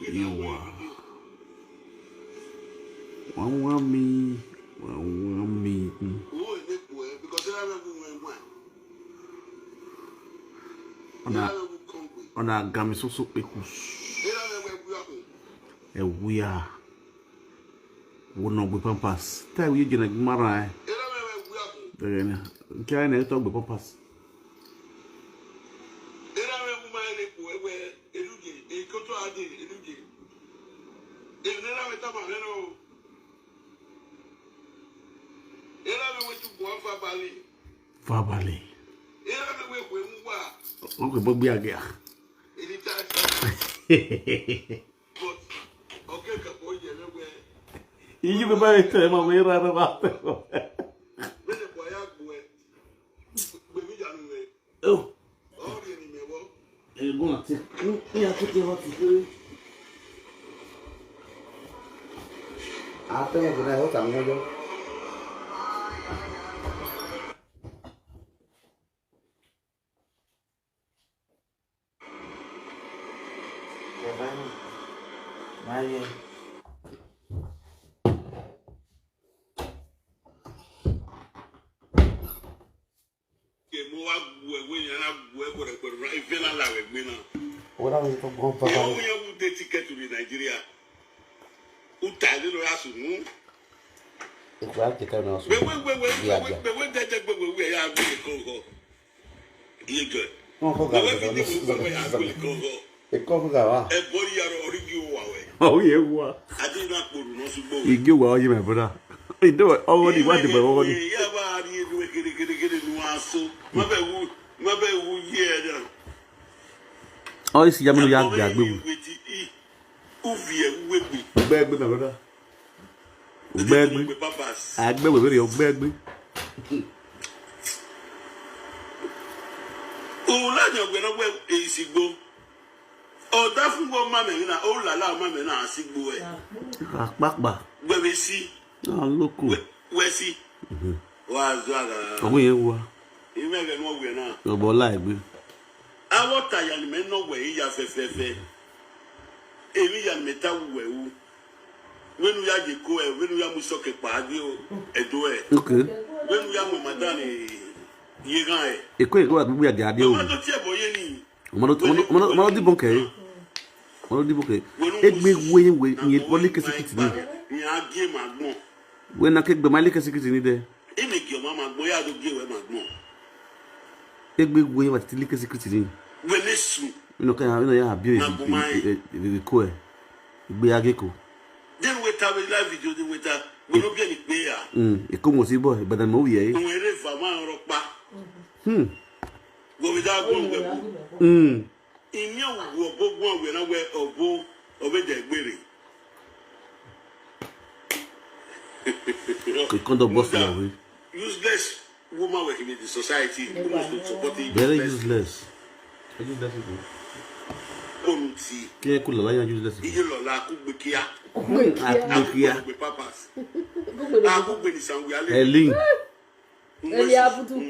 Iwa. Wami. Ona gami soso pekus. Ewia. Wono gbe Pampers. Ta wi je na mara e. Degena. Nkai na to gbe Pampers. Vabali. Okay, but be again. You be by time I'm here about it. Oh, you're going to take what to do. After I'm going to help you. What are you talking about? You ticket to Nigeria. Who tied it or asked you? If we have to tell us, we oh, yeah, I did not put no support. You give all you, my brother. You do it already. What the already? Oh, it's Yamino Yak. Beg me, my brother. Beg me. I beg me. Beg me. Oh, let you go away. Easy go. Oh, that from one mamma, oh, la mamma, and I see boy. Back. Where we see. Oh, look. Where see? Was that? We were. You make a more winner. Oh, boy, like me. I want Tayan men no way. You have a Emian metal. When we are the coe, when we are Musoke Padio, a doe. Okay. When we are Madame, you guy. A quick word, we are the idea. One of the bouquet. One of the bouquet. It may weigh what liquor secret in it. When I kick the Malika secret in it, it make your mamma boy out of give a magno. It may weigh what the liquor secret in it. When it's you know, can have beauty coe. Be a gecko. Then we have a live video with a will not be any player. It comes with boy, but the movie, eh? Go without going. In your book, when I wear a bow over their wearing. Useless woman working in the society. Very useless. Can't cool lion useless. You like Kubikia. Pampers.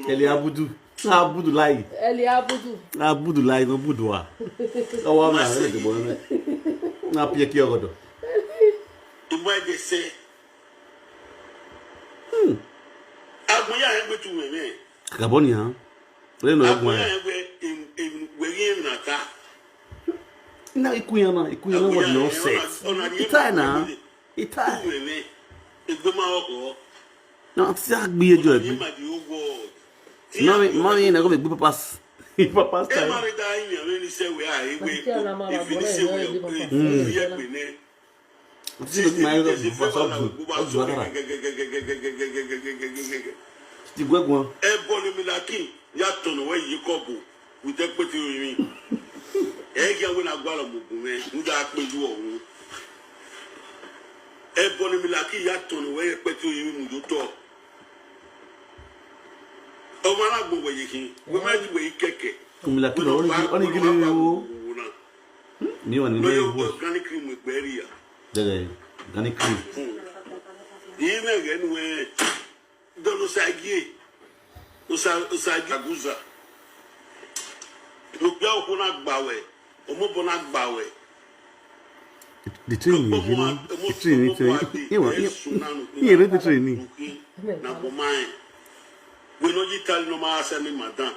Eliabudu. Abudu lai. Eliabudu. Abudu lai no budwa. Owa na le de bono. Na pie ki ogodo. Why they say Abuya egbe tu me. Gaboni ha. Le no egbo. In we nata. Na ikuya na what no sense. Ita na. Ita. Egbe ma oko. Na ti agbe ejo egbe. Mommy, na go make Pampers. Pampers time. Disguagua. Ebony Milaki, Yaton, where you couple with the put you in. Egg when I got a movement, who that put you. Ebony Milaki, Yaton, where you put you in, talk. Oh, man, I go where you can. We might be keke. Milaki, only give you. You and the organic cream with berry. The organic cream. Even again, where don't say, Usaguza. Look, Bonak Bawe, Omobonak Bawe. The training, you know, the training. The training. We know you tell no matter send madam.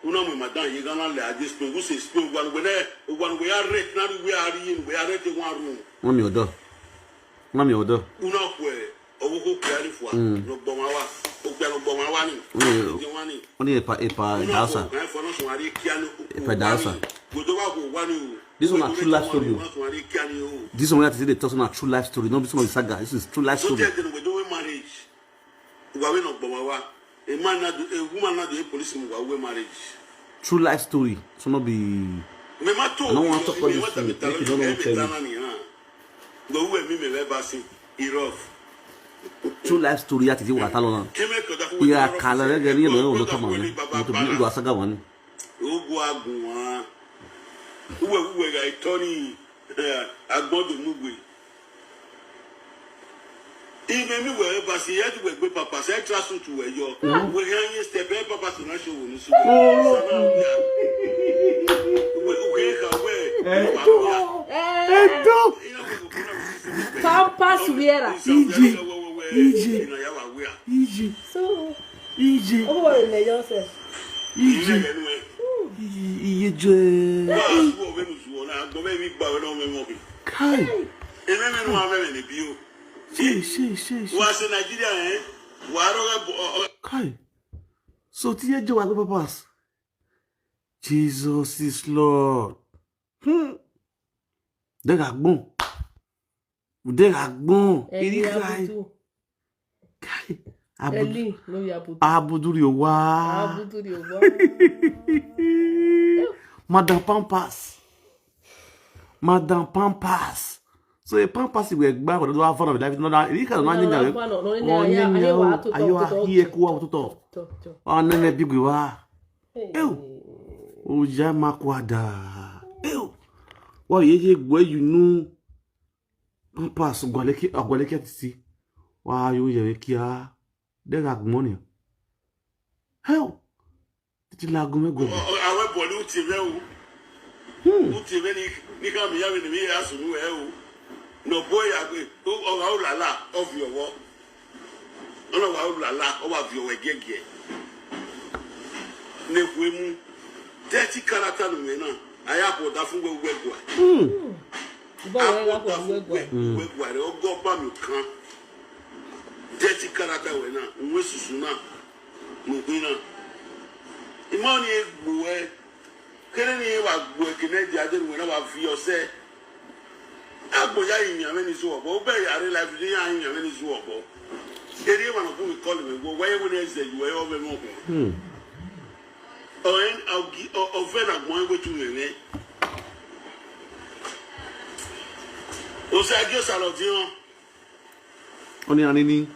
Una mo madam you gonna let this people say speak one we are rate now we are in one room. Mami odo. Una kwe owo ko kare fo no gbon wa o gbe no gbon wa ni. Oni epa idahosa. Epa idahosa. This one a true life story. This one we have to say the talk on a true life story. No, this one is saga. This is true life story. So we do marriage. We no gbon wa. A woman not do police we marriage. True life story. So not be. I don't want to talk about this. You don't know what to tell me. True life story. Ati wa ta lo na. Ya kala le gari lo to ma ni. To bi do asaga wani. Ogu agun wa. Uwe ga itoni agbodo mugbe. Even me where Papa yet we go Papa say trust to we yo. We hear step Papa to na show we so. Pampers weara. Easy. So easy. Oh, le Joseph. Easy. Kai. Was in Nigeria, eh? Kai. So tia jo wa papas. Jesus is Lord. De gagbon. Eri kai. Kai. Abuduri owa. Madam Pampers. So a Pampers we gba ko do wa for life no da ri ka no anya ayo ahie ko to. Onene bigwe wa. O jama kwada. Wa ye gbo you know Pampers gwaleke titi. Wa yo ye kia de ga gmoni. Hell. Titi la gume go. Awe body uti re o. Uti re ni ka mi ya we ni mi asu nu e o. No boy agbe o wa ulala of your work. No wa ulala o wa fi o gege. Ne kwemu 30 character no me na aya ko da fun gwe gwa. Bo we la ko gwe gwa re o go ba mi kan. 30 character we na nwe susu na no bi na. Imani egbuwe kere ni wa gbo kene jade we na wa fi ose. Agboya yin ame ni so obo be yare life ni yin ame ni so obo. Eri ma no ko call me go why we na say you we over mo ko. Oen o fe na gbo we tu me. O sa gyo salodion. Oni anini.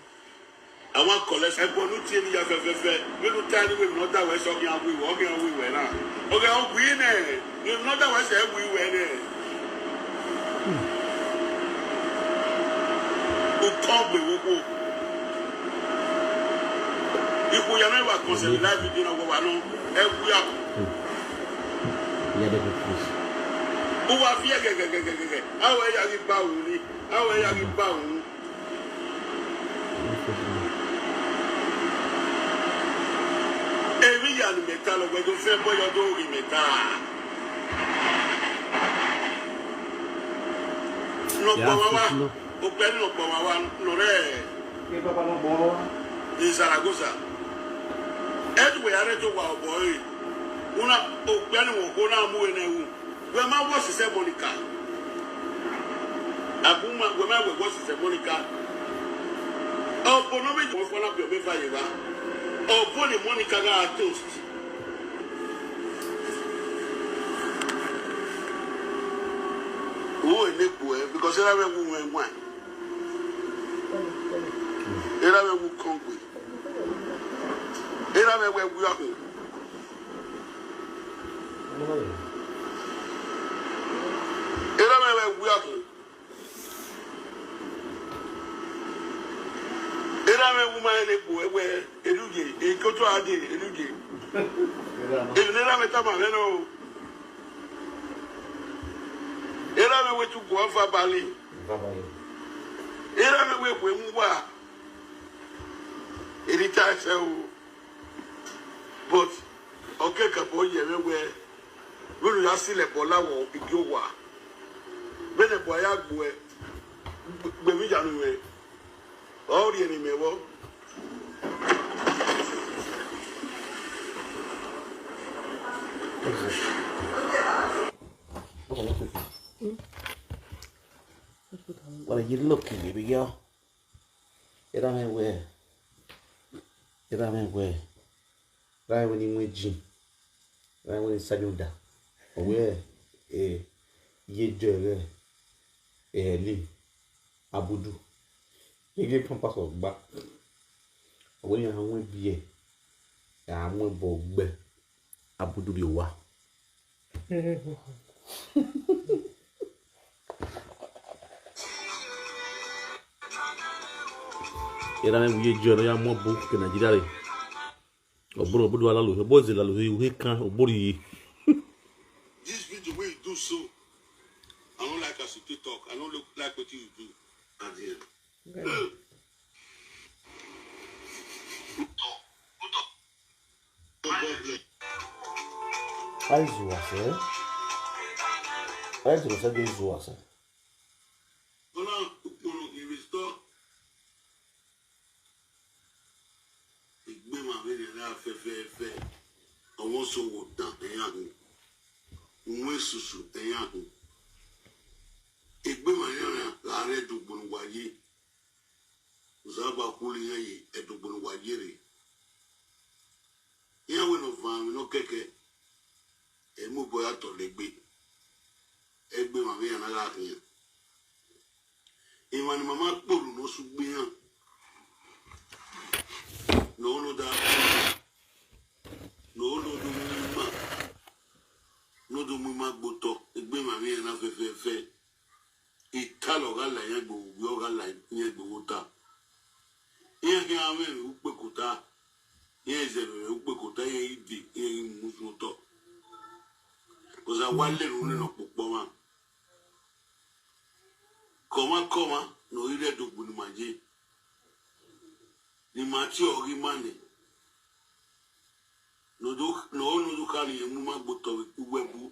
Àwọn collect ebo nu tie ni ya fefefe we no tani we no da we so ki awu we na o ga o gwi ne we no da we say we ne o kombe wo ko iku ya na wa concern live di na go wa no e wu ya de push o wa fi gege awe ya gi ba wu ni awe ya gi ba wu Evi ya ni meta lo gbe do fe boyo do ri meta. No gbowa o pe no gbowa no re. Ke papa no gbowa. Ni Zaragoza. Edwe are to wa boy. Una o pe ni wo ko na mu ene wu. We ma wo se Monica. Abuma we ma wo se Monica. O bono me mo fo na bi o me fa yewa. Oh, Bonnie Monica got a toast. Oh, in the boy, because I have a woman wine. I have a woman conquer. I have a way we are. I have a way we are. Era woman le boy we eluje e ko to ade eluje e ne ra meta ma no era me we to go for Bali. Era me we mwa. Irita se o. But okay kapo ye me we ya sile bola wo igiowa. Bene boya gbo e. Gbe mi janu we. O ri eni me wo. What are you looking, baby girl? It ain't where. It ain't where. Right when you went gym. Right when you said you that. Where? Ye jere. Li. Abudu. You get Pampers of back. When you went be a went bog. Abudu be wa. Era me ye joro ya mo bu ke Nigeria re oboro obodo ala lo boze la lo he kan oboro yi. This video way you do so, I don't like us to talk. I don't look like what you do at the end. Aizu ase. Aizu ase de zu ase. Ona ukono investor. Igbe ma be na fe. Awon so wo dan eyan. Nwe susu eyan. Igbe ma yana la re dugbon waye. Uzaba kuli yayi edugbon waye re. Yan we no van no keke. Emu boya to legbe. Egbe ma be yana la kin. Imani mama kpolu no sugbe yan. No da. No do muma. No do muma gboto. Egbe ma be yana fe. Italo ga la yan gbo yo ga la yan gbo ta. Yan ki ame upe kuta. Yan zero upe kuta yan idi yan musu to. Koza wale rune no popo ma. Koma no ire dogbu ni maje. Ni mati ori mane. No do kari emu ma gboto webu.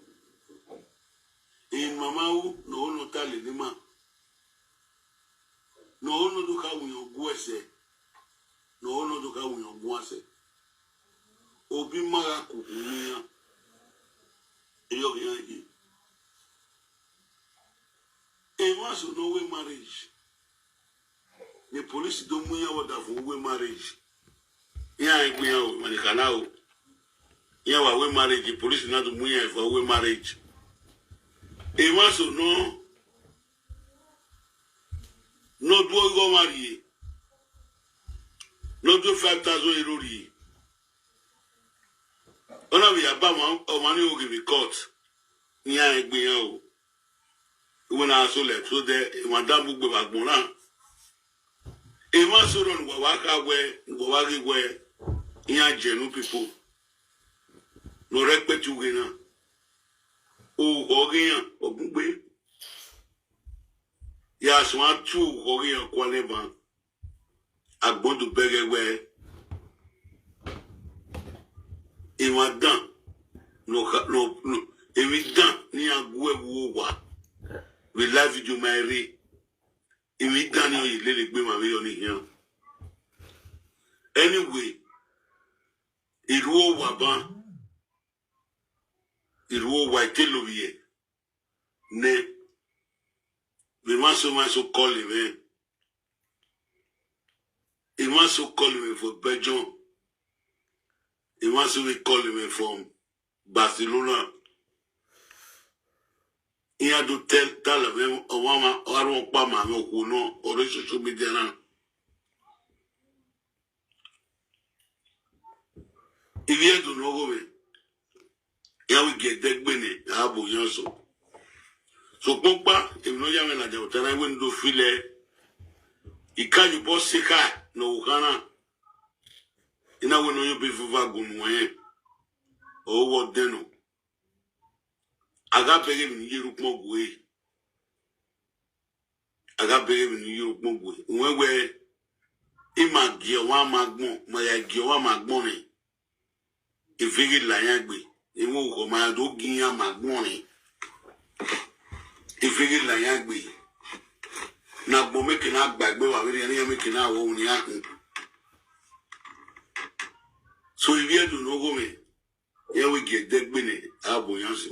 Mama u no tale ni ma. No do ka wuyo guese. No do ka wuyo guase. Obi mara ku niya. Eyo yangi. Once you know we marriage. The police don't muya order for we marriage. Yeah, we are manicanao. Yeah, we marriage. The police not do muya for we marriage. Once you know, no do go marry. No do 5,000 €. Ona we abama o mani o give court. Yeah, we are. When I saw left, so there, Madame Bugbagmona. A master on Wawaka where Wawagi where in Genu people. No respect to winner. Oh, Ogian or Bugbe. Yes, 1, 2, Ogian Qualeba. I'm going to beg away. It was done. No. It was done near Guewa. We love you, Mary. If we can't you let it be my way on here. Anyway, it will waba. It will white tail over here. Ne. We must so call him, eh? He wants to call him for Belgium. He wants to call him from Barcelona. He had to tell them, Obama, Sharon OKPAMEN, who know, or social media now. If you had to know, here we get that money, Abu Yanso. So, Papa, if no young man, I went to feel it. He can't you boss sick, no, Hana. And I will know you before Vagun, or what then. I got begging in Europe more way. aga bere ni Europe mogwe we ima gi wa magbon ma ya gi wa magbon ni ifigi la yan gbe iwo ko ma do gi yan magbon ni ifigi la yan gbe na gbo meke na gbagbe wa we ni meke na wo ni akun so ibi edu no go me ye we get degbe ni abo yan so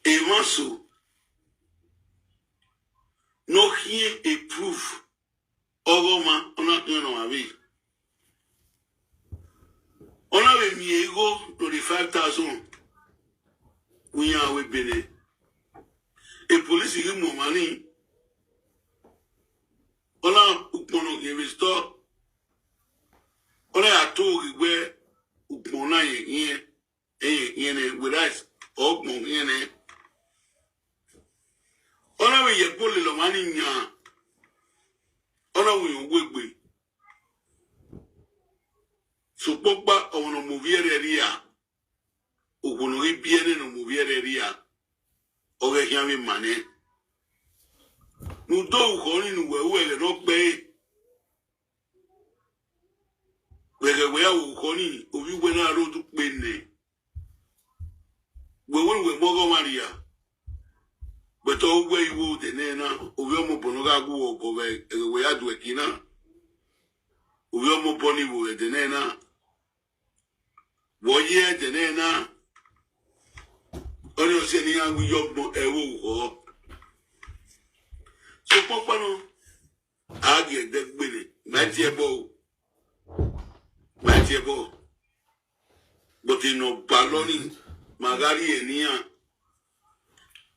e maso no here a proof ogoma ona no abi ona we mi ego 25,000 we are we bene e police gi mo mani ona ukpono ge restore ona ato gbe ukpona yen with us ogbon yen ona we ye pole lo mani nya ona we ogbe so pogba ono moviere ria ogono ri biere no moviere ria oge hiami mane nu do ko ni nu we no pe we ko ni obi we na ro du pe ne we mogo maria but all way you the nena obi omo bonoga gu ogo we adu ekina obi omo boni wo the nena wo ye the nena oni o se ni agu yogbo ewo ho so popano agi de gbele matiebo but no baloni magari enia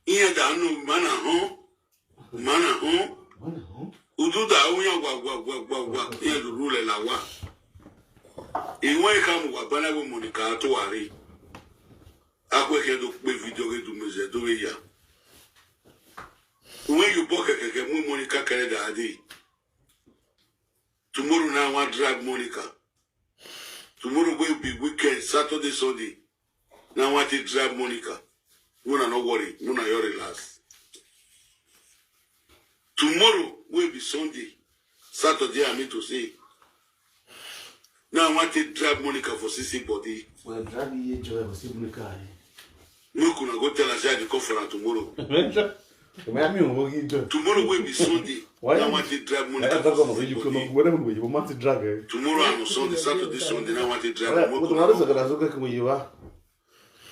iya da no mana ho udu da unya gwa iya rule la wa inwe kam wa bana bo monica to wari akwe ke do pe video ke do meze do ya when you book ke mu monica kere da adi tomorrow na wa drag monica tomorrow will be weekend Saturday Sunday now want to drag monica Muna no worry, Muna you relax. Tomorrow will be Sunday, Saturday. I mean to say. Now I want to drag Monica for CC body. Well, drag you enjoy for CC Monica. No, can go tell us the conference tomorrow. Tomorrow will be Sunday. Why I want to drag Monica? You want to drag her. Tomorrow I'm Sunday, Saturday, Sunday. Now I want to drag Monica.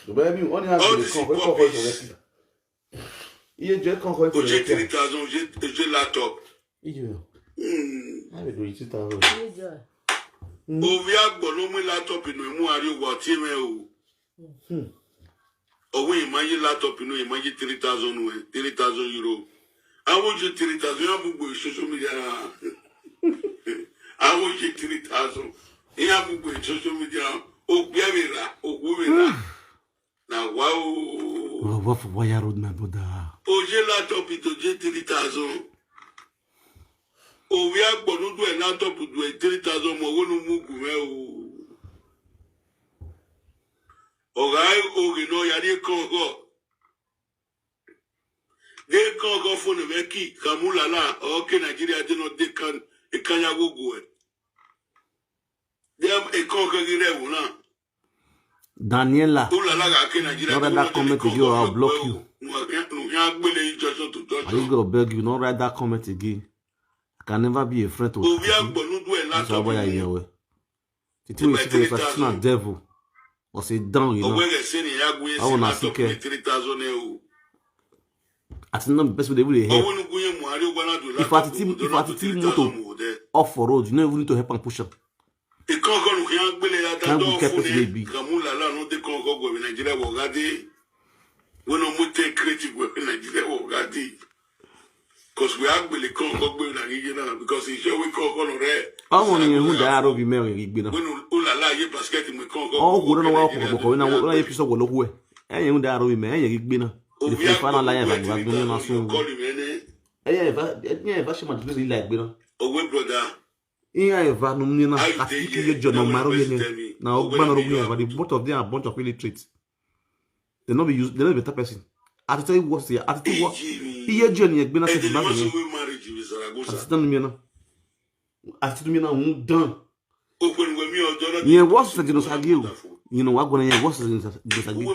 Baby, on a il j'ai encore pour j'ai 3000 j'ai laptop o via gbolo mu laptop no mu ari wo ti me o we imagine laptop no imagine 3000 euro I want you 3000 you have social media I want you 3000 you have social media o biavera o govera now wow what for why road na boda o je laptop to je 3000 o we agbonu do e laptop do e 3000 mo wonu mugu me o gai o ge no ya de kongo phone me ki kamula la o ke Nigeria de no de kan e kanya gogo e dem e kongo gi rewu na Daniela, not write that comment again or I'll block you. I just gotta beg you, not write that comment again. I can never be a friend to you. That's why I hear way. The thing is, if I see a devil or say down, you know, I wanna see care. I think not the best way they will help. If I see motor off for road, you don't even need to help and push up. Can't be kept as baby. Nigeria will get it. When I'm take creative in Nigeria will get it. Because we are really Nigeria because it's sure we call red. I want to know that I'll be married. When Ula ye basket in oh, we don't know what when I episode will look away. I know that I'll be married. If you find a liar, I'm going to assume. Yeah, she might really like, oh, brother. Iya eva no mni na atiki ye jono maro ye na ogba na rogu eva the both of them are a bunch of illiterates. They not be better person. I tell you what's here. I tell you what. Iye journey been at the back. I done. Yeah, what's the Genosagio? You know what gonna what's the Genosagio?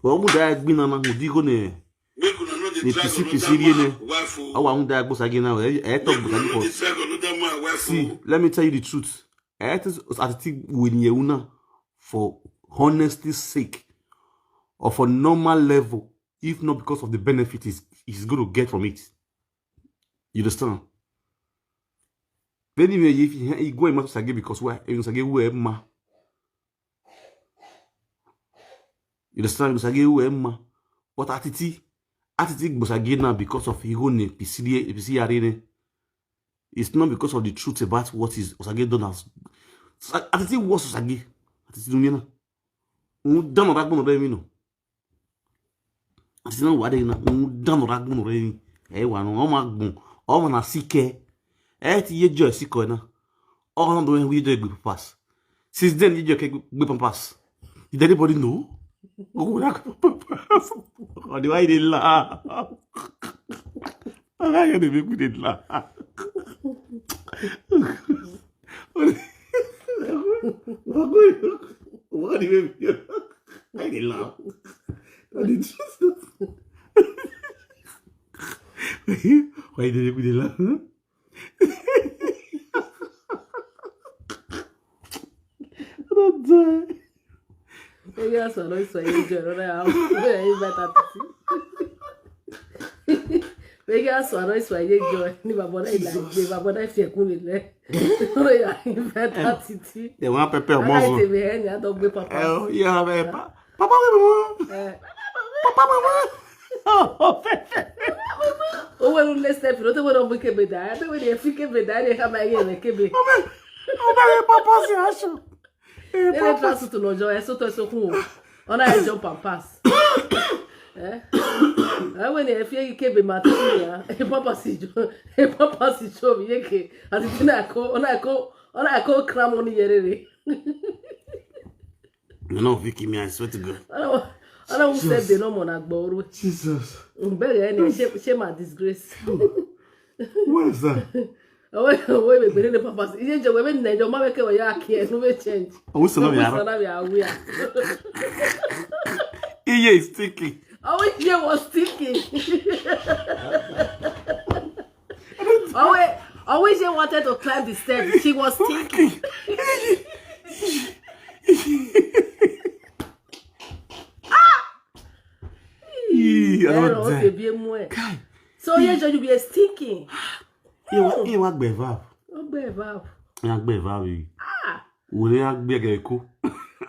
Well, would I have been on Digone? See, let me tell you the truth. I think when you for honesty's sake or for normal level, if not because of the benefit he's going to get from it. You understand? Anyway, if you go and Sage because why? You understand? Sage but Atiti Disguagua now because of Higone PC Arena. It's not because of the truth about what is Osage done as. Atiti was Osage. Atiti Dumina. Done or Agbono Remino. Atiti no Wadena. Done or Agbono Remi. Ewan, Omagbon, Omana Sike. Ye Joy Sikoina. All on the way we do pass. Since then, you just whip pass. Did anybody know? Oh, do I did laugh? I'm not going to make me laugh. What do you mean? I did laugh. I did just why did you laugh? I'm dying. Ella solo hizo ahí lloró ahí Ella solo hizo ahí lloró ni babona ila ni babona fiekuni ora ya Epa Atiti. They want prepare more. Ai te vem ya do gbe papa. Yeah, papa. Papa. O bueno le step no te bueno porque bedar, te bueno fique bedar e acaba aí né que be. Papa se acha. Ele traz tu no jo, é só tu so com. Ona é jo Pampers. Aí when ele fica que be matinha, e papa se jo vie que a ti na ko, ona ko cramo ni yerere. No, Vicky, me I swear to God. I don't say the no mon agboru. Jesus. She my disgrace. What is that? Oh, we be the Pampers. You just we na jo ma be ke o ya ki no be change. We still love you. Iye is sticky. Oh, Iye was sticky. Always she wanted to climb the steps. She was sticky. So you be stinking. You want bevav. Bevav. Ule agbe geko.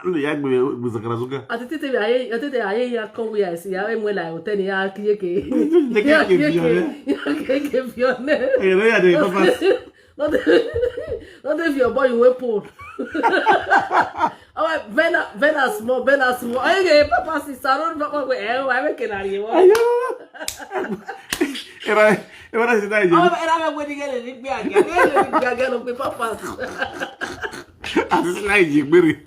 Le agbe buzakarazuka. Atete aye ya kongu ya si ya emwe la hotel ya kiyeke. Kiyeke fione. Ya de Pampers. Not if your boy you pull. Oh, Vena small. Hey, Papa, si saron no we I make it ari. Era se dai. Era we digere ni bi aga no Papa. As like you very.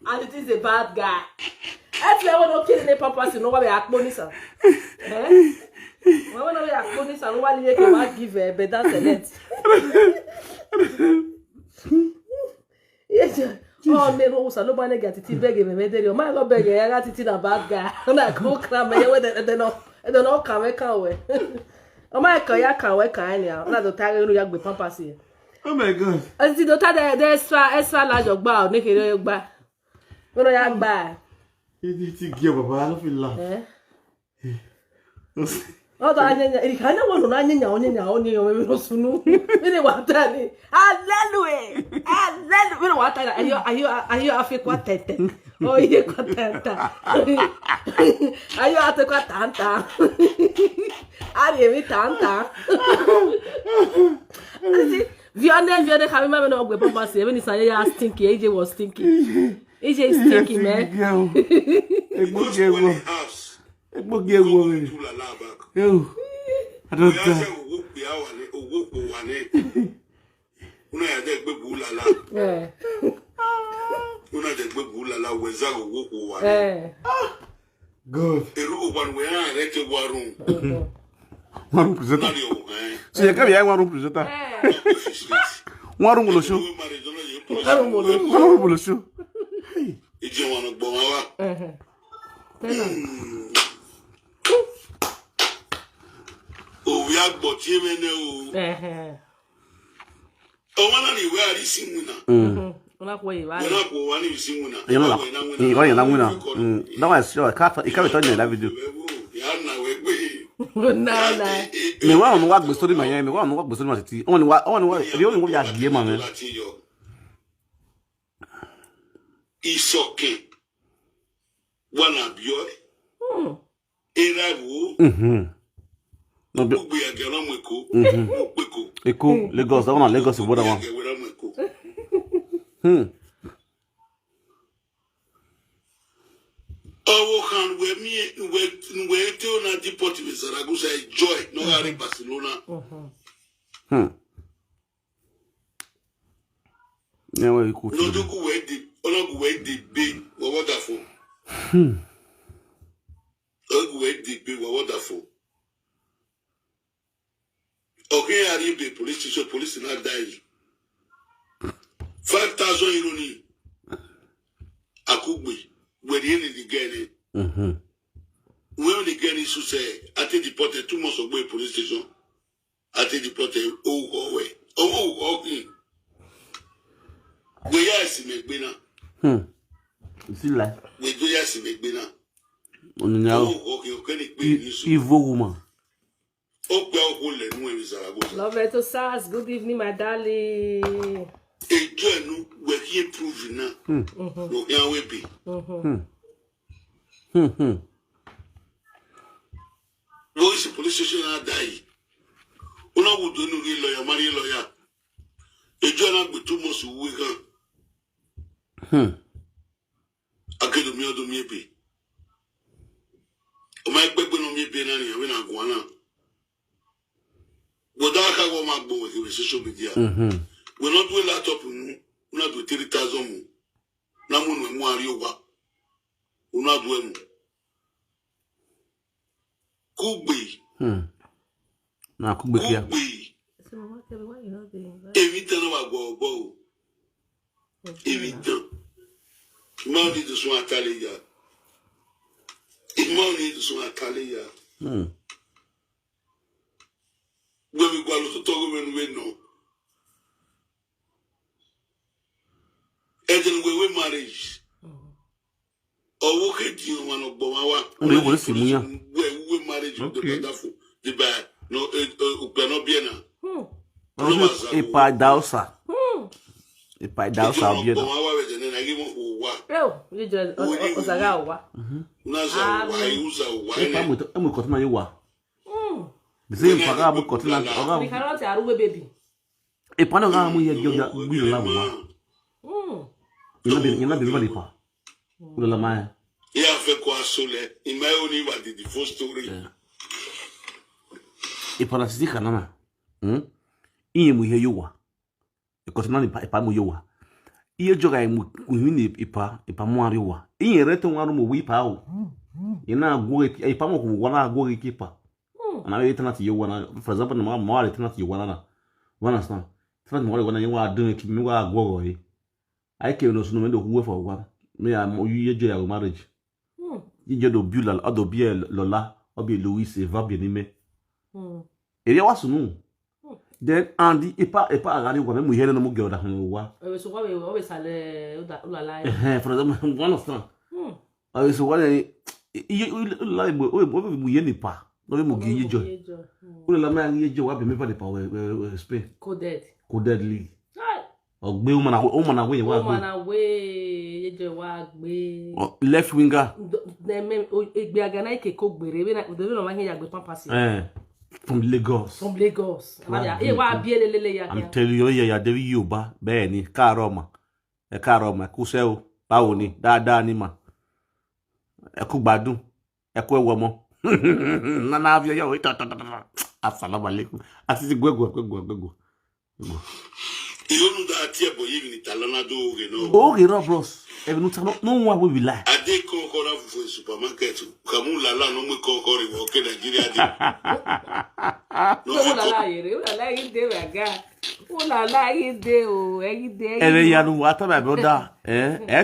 And it is a bad guy. If you want to kill the Papa, you know what we are bonisa. When we are bonisa, no one you can give a better select. Yes. Oh, me no, so nobody get it. Beg me, me tell you, my God, beg you. I got it in a bad guy. And I go cram me. They don't come away. Oh my God, you can't work anyhow. Not the time you have with Pampers here. Oh my God. As the daughter, the extra large of bow, make it a bar. When I am bad. It's a give up. I don't feel love. Oh, I kind of want to run in your own sunu. Really want that. Hallelujah. We don't want that. Are you a fake what? Oh, you got that. Are you at the Tanta? Are you with Tanta? Vianney, I remember no go Papa say when he say ya stinky, AJ was stinky. AJ is stinky, man. Yo, I don't Good. Eru one way I read the war room. One room presenter. So you can't be one room presenter. One room will show. One room will show. If you want to go out. Oh, we are but you know. Oh, one of the way I see winner. Una kwa iwa. Una kwa one is sing winner. You know, you are not winner. That was sure. I can't tell you that video. Na. Me wa on work story my me wa on work story my city. On the only one ya game man. It's okay. One of your Erabu. No be a galameko. Eko Lagos. That one Lagos is what I want. Oh, can we till not deport with Zaragoza joy, no Harry Barcelona. Yeah, well, you could. No, do go wait the big, wonderful. Don't wait the big, wonderful. Okay, I leave the police station, police not die. 5,000 ironi. Akugbe. Where the end of the game. When the game is to say, I take deported 2 months away police station. I take deported away. Oh, okay. We are see me bina. You see like. We do ya see me bina. On now. Okay. Evil woman. Love it to Sas. Good evening, my darling. Again, we're here proving now. No, yeah, we be. Voice the police station and die. Una would do no lawyer, marry lawyer. A journal with 2 months a week. Academy of the maybe. My people no me be any when I go on. But I go my boy with social media. We not do a laptop, we not do 3,000. Now we more yoga. We not do it. Could be. Now could be here. Every time I go, every time. Man need to swan Talia. Man need to swan Talia. When we go to talk when we know. And then we marriage. Or what can you want to go? We marriage with the wonderful. The bad. No, Upenobina. Epa Dausa. Epa Dausa. Eu, Osagawa. I'm cutting you. The same Pagabu cutting out. We cannot say Aruba baby. A panorama you give that we love. You're not very far. Ulamaya. Yeah, in my only what did the first story. Epa Sika Nana. Ian we hear you were. Because none Epa Muyoa. Ia joga muhini Epa Muariwa. Ian return one weep out. You now go a pamo who wanna go a keeper. And I return to you one, for example, my mother return to you one. One understand. Tell me when you are doing it, you are go. I came no sooner than who for one. Me, I'm your marriage. You do Bula, other beer Lola, or be Louis, a vabianime. It was no. Then Andy Epa Agani when we hear no girl that one. So why we always had Ula. For example, one of them. I was wondering, you like we any pa. No me mugi joy. Ula la man ye joy abi me pa de pa we spay. Coded league. Ogbe o man away wa gbe. O man away ye joy wa gbe. Left winger. Dem egbe agana ike ko gbere we na no ma hin ya gbe Pampers. From Lagos. From Lagos. E wa bi elele ya. I'm telling you ya Devi Yoba be ni Karoma. E Karoma ku se o bawo ni dáadáa ni ma. E ku gbádùn. E ku ewo mo. Nana avio yo assalamu alaikum. Asisi gwego. Iyo nu da la tiebo yini talana do no. Okay, no bros. Even no one will be lie. I did call for supermarket. Kamula la no me call okay Nigeria. No la la yere, la la ide waga. La la ide o, ide. Ere yanu water my brother.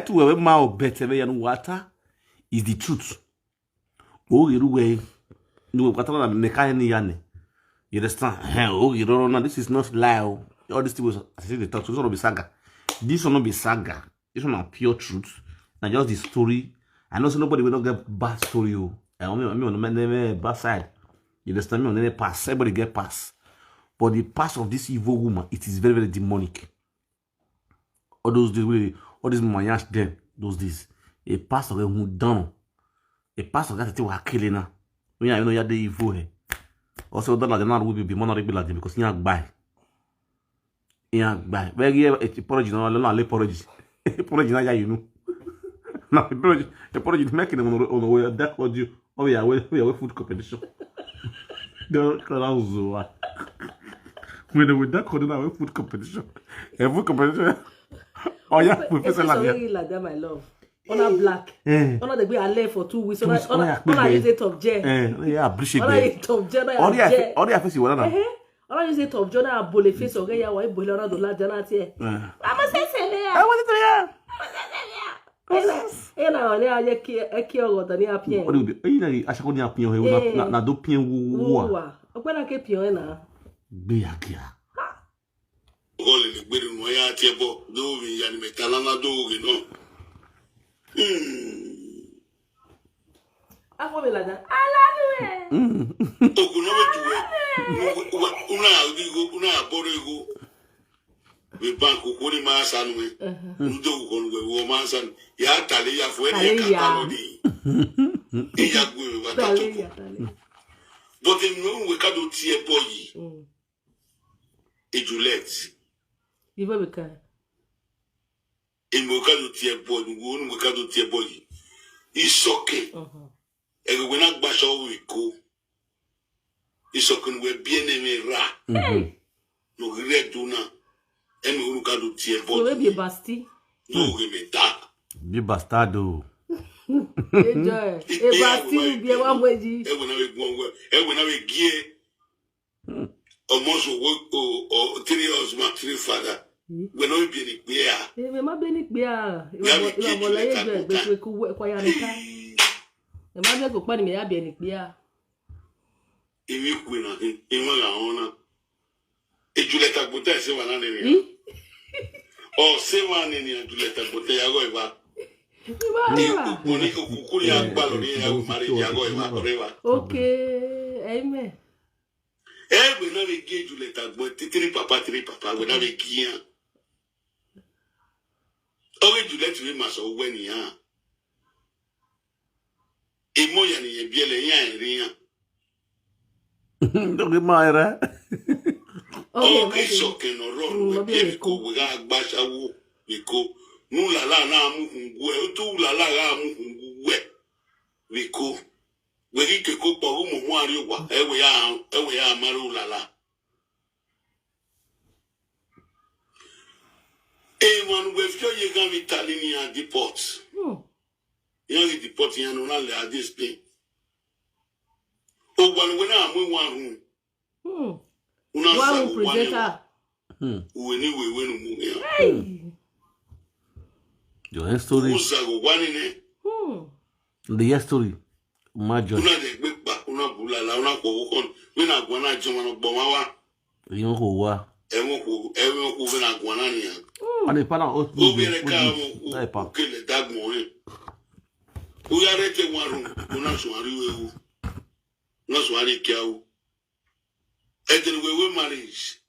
To we ma better yanu water is the truth. Oh, you way. No water na meka ni yane. You understand? Oh, you don't know. This is not lie. All these things I say they talk. So it's not be saga. This will not be saga. This one are pure truth. Now just the story. I know so nobody will not get bad story. I mean on the bad side. You understand me? On the pass. Everybody get pass. But the past of this evil woman, it is very, very demonic. All those days, all these mayash then, those days. A pastor who done. A pastor that they were killing her. When you know you are the evil here. Also, don't know will be more regular because you are buy. You are buy. Where you have a porridge, no, I don't know porridge. Porridge, you know. Now, the porridge making them on the way that was you. Oh, yeah, we have food competition. Don't call out. When we that called our food competition. A food competition. Oh, yeah, Professor like that, my love. On a black. On a the way I left for 2 weeks. On a use it of jet. Yeah, appreciate it. On a use it of jet. On the face you want to. On a use it of Jonah, a bullet face, or gay, or a bullet on the lad, Jonah. I must say, I want to hear. E na ole aye ki ogodo ni apien. O de e na asako ni apien he na do pien wo. Ogba na ke pien na. Gbe akia. Gol ni gbe nu ya ti ebo do mi ya ni metala na do ge no. Afo mi la da. Alanu e. Ogun no metu we. Una bodo ego. We bank ko ni ma sanu we. Ndo ko we wo ma sanu. Ya tale ya fo ni ka talo di. E ya gwe wa ta to. But in no we ka do tie boy. E Juliet. Ivo be ka. E mo ka do tie boy, we ka do tie boy. Isoke. E go na gba so we ko. Isoke we bien aimé ra. No regret do na. Emi uru ka do tie boy. No be basti. No we me ta. Bi bastardo. Enjoy. E basti bi e wa moji. E wona we gbongo. E wona we gie. Almost o 3 years ma 3 father. We no be ni pe a. E me ma be ni pe a. Iwa mo la ye jo egbe ko ya ni ka. E ma be go pa ni me ya be ni pe a. Ewi ku na e ma ga ona. E Julieta gbota se wa na ni. O se wa ni ni Julieta gbota ya go iba. Iba. Boni ku ya gba lo ni ya mari ya go iba oreba. Okay. Amen. We na we gie Julieta gbota 3 papa we na we gie. Owe Julieta we ma so we ni ya. E mo ya ni e biele ya ri ya. Don't get my right. Okay, so can no run. We go we ga gbasha wo we go. Nu la la na mu hungu e to la la ga mu hungu we go. We ri ke ko po mu mu ari wa e we ya maru la la. E one we fio ye ga mi Italian deport. You deport yan no na le a this thing. O one we na mu one one presenter. We ni we no mu ya. Hey. Your history. The history. Major. Una de gbe pa, una bulala, una ko kon. We na gwa na joma no gbo wa. Yon ko wa. E won ko we na gwa na ni ya. Ani pa na o. O bi re ka mo ke le dagmo e. O ya re te waru, una so ari we. Na so ari kia o. E de we marriage.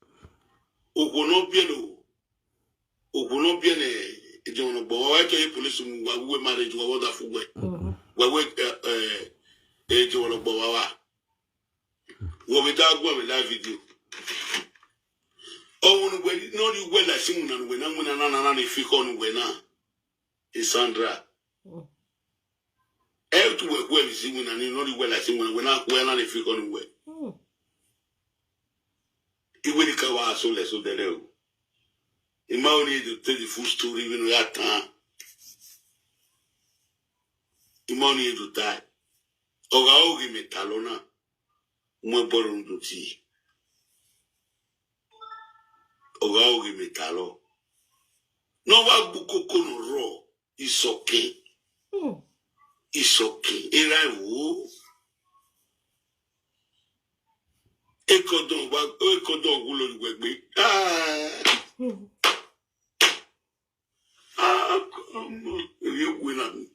O ko no bien e joma no gbo wa to e police mu wa we marriage wa da fu we. We e joma no gbo wa. Wo be da gbo me live video. Oh, when we no you well like sing na we na fi kon we na. E Sandra. E to we well sing na no you well like sing we na fi kon we. Iwe ni ka wa so le so dere o. Il m'a only to tell the full story when we had time. Il m'a only to die. Oga me talona. Moi boron to tea. Oga me talo. No wa buko kono raw. It's okay. It's okay. Era wo. Ekodon gulo gwegbe. Come on. You win.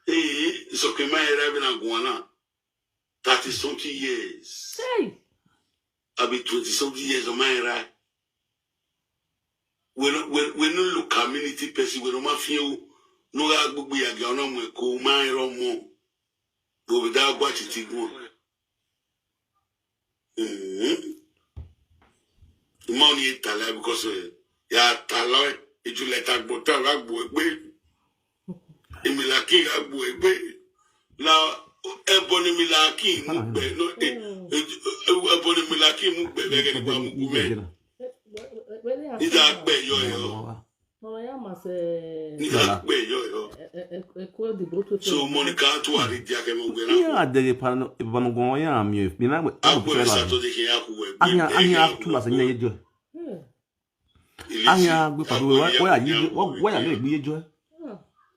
It's okay, my arriving at Guana. 30-something years. Hey. I'll be 20-something years on my right. When you look community person, when you feel no agbo ya ga ona mo ko my romo. Go without what it go. Money tala because ya tala it you let agbo ta agbo egbe. Emilaki agbo egbe. La eboni milaki mu gbe no eboni milaki mu gbe bege ni kwa mu gume. Ida agbe yo. Mama ya mase. Ida agbe yo. So Monica to ari dia ke mo gbe na. Ya dere pano ebano gon ya mi na gbe. Agbo Saturday ke ya ku we. Anya tu la se nya yejo. Anya gbe pado wa ya le gbe yejo.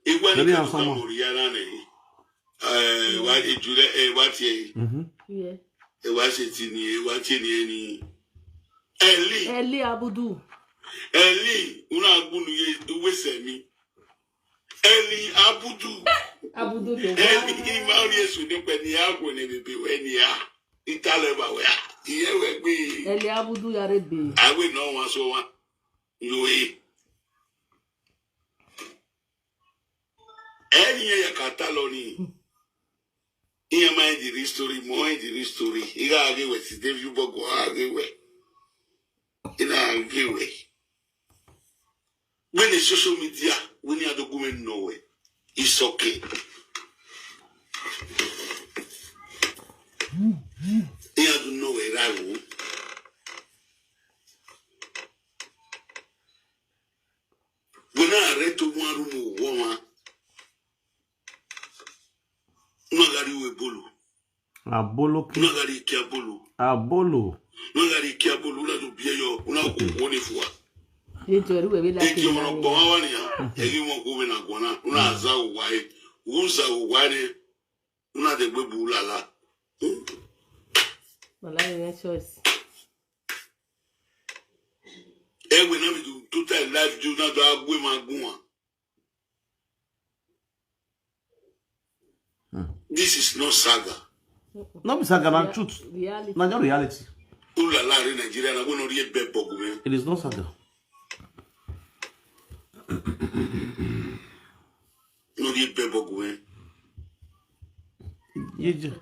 Igwe ni kan mo ri ara ne. Wa ejule wa tie. Yeah. Wa se ti ni wa tie ni eni. Eli Abudu. Eli una gunu ye wese mi. Eli Abudu. Abudu de. Eli ma ori esu ni pe ni agbo ni bebe we ni a. Itale ba we. Iye we gbe. Eli Abudu yare be. Awe no wan so wa. Yo e. Any ya Cataloni. Here mind the story, more in the story. He argue with David Bogo argue with. In argue with. When the social media, when you document nowhere, it's okay. You have to know where I will. When I read to one room woman. Nogari we bolo. Abolo ki. Nogari kia bolo. Abolo. Nogari kia bolo. Una do biye yo. Una kuone fuwa. Yejo ri we be la ki. Eki mo bo wa ni ya. Eki mo ko be na gona. Una za uwae. Unsa uwae. Una de gbe bulala. Wala ye choice. Ewe na mi do total life do na do agbe magunwa. This is not saga. No be saga, na truth. Reality. Na reality. Ulala in Nigeria na go no rie be bogu. It is not saga. No rie be bogu. Yeje.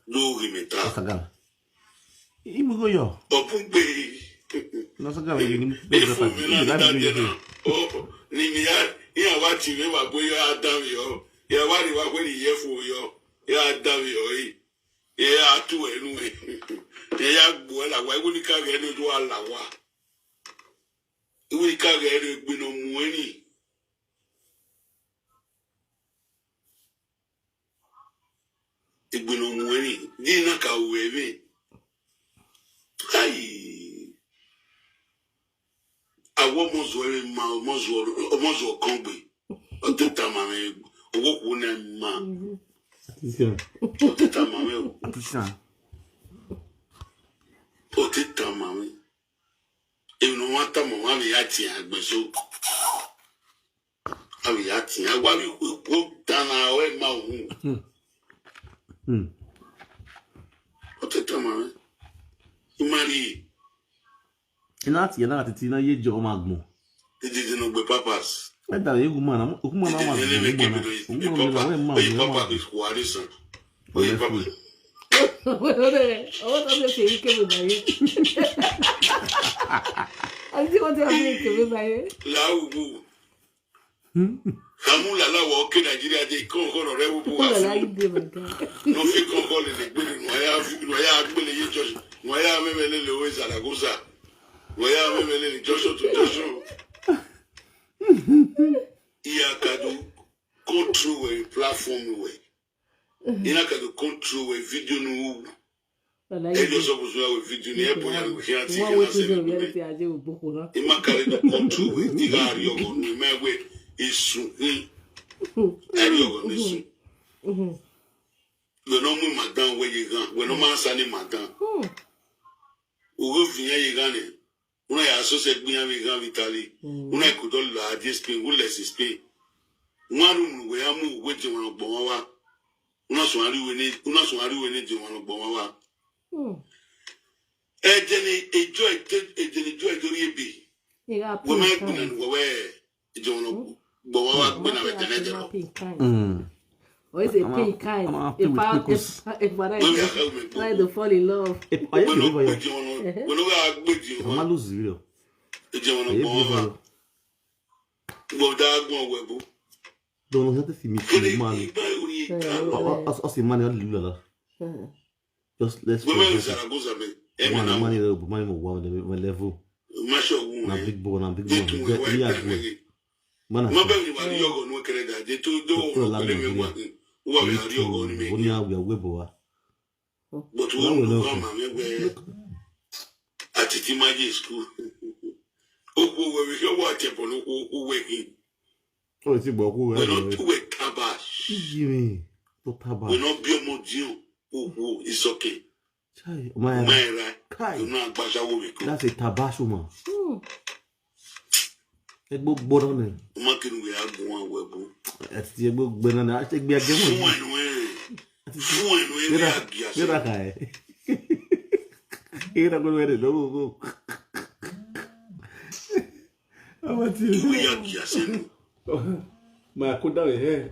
No rimeta. Saga. Imu go yo. Opugbe. Na saga we ni be da. Oh, ni ya wa ti we wa boyo adam yo. Ya wari wa kweli yefu yo. Ya dawi yo yi. Ya atu enu e. Ya gbo la wa iwo ni ka ge ni do ala wa. Iwo ni ka ge ni gbe no mu eni. Igbe no mu eni. Ni na ka we be. Ai. Awo mozo kongbe. O te tamame. Owo ku na ma. O te tamame o. O te tamame. E no wa tamama mi ya ti agbeso. Abi ya ti agwa bi ko tana o e ma hu. O te tamame. Imari. Inati ya na atiti na yejo o magmo. Did no be papas. I don't know, man. Papa is Warison. Papa. Kamula la wa ke Nigeria je kon kon re wo wa. No fi kon kon le gbe no ya gbele ye church. No ya memele le we Zaragoza. Where are we Joshua to Joshua? Here can do control a platform way. Here can do control a video no. Et nous sommes besoin de vidéo pour y aller faire tirer la série. Et ma carrière de control et dire à Riogon, mais ouais, ils sont Riogon ils sont. Le nom de madame ouais il gagne, le nom de Sani madame. Ou revient il gagne. On a associé bien avec grand Vitali. On a écouté la DSP ou les SP. Moi nous ouais amu ouais tu vas bon wa. On a son arrivé né tu vas bon wa. Enjoy to be. Women go away. John Bowa when I went Or is it pink kind? If what I do fall in love. When I lose zero. Don't know how to see me money. Us in money on just let's go. Money level. Na big boy, na big boy. Mana. But we Atiti Magic School. Where we go watch up on who waking. Oh, it's about who we're not wake tabash. We're not be a modio. Oh, it's okay. That's a tabasho man. A book born. Making we have one webo. That's the book banana. I take me again. You're a guy. You're a good way. I want you. My could die here.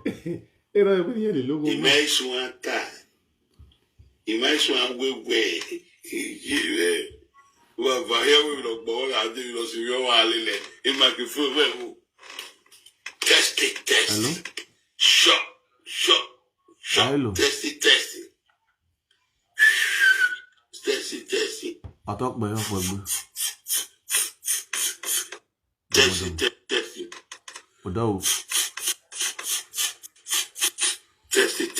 Era every logo. Imagine one time. Imagine one way. Well, here we look ball. I did not see your wallet. It might be full well. Test it, test it. Shot. Test it. Test it. I talk by your phone. Test it. Without. Test it.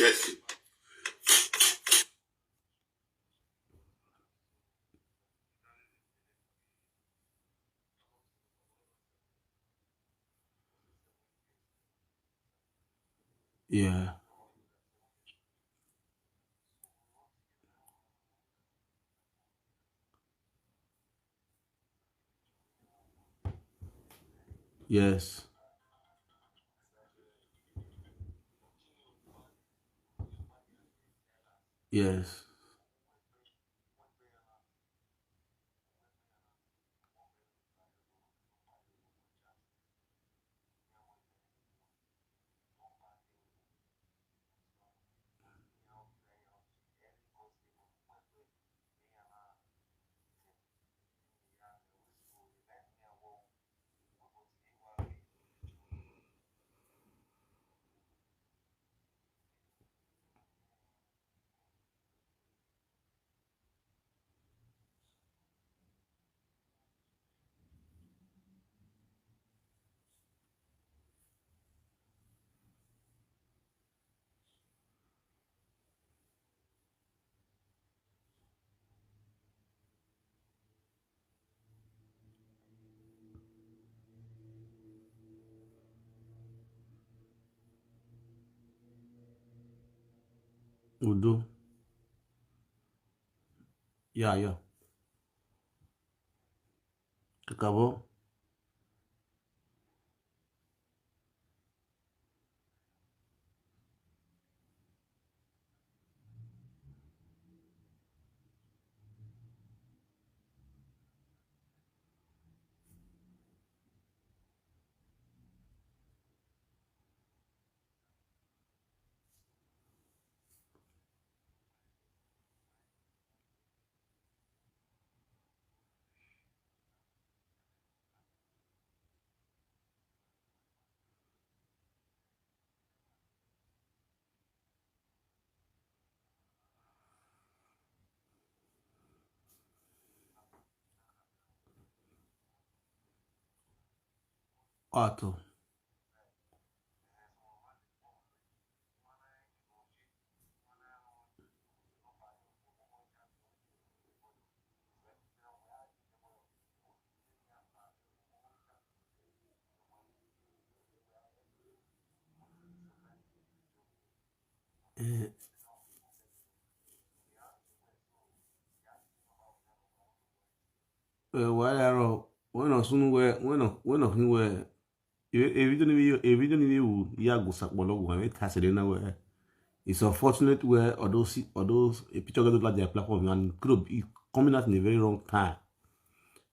Yeah. Yes. Yes. Udo. Yeah. Acabou. Auto. Well, when I soon were, when I were, if you don't even Yago Sakbolo, when it has it in a way. It's unfortunate where or those a picture got like their platform and could be coming out in a very wrong time.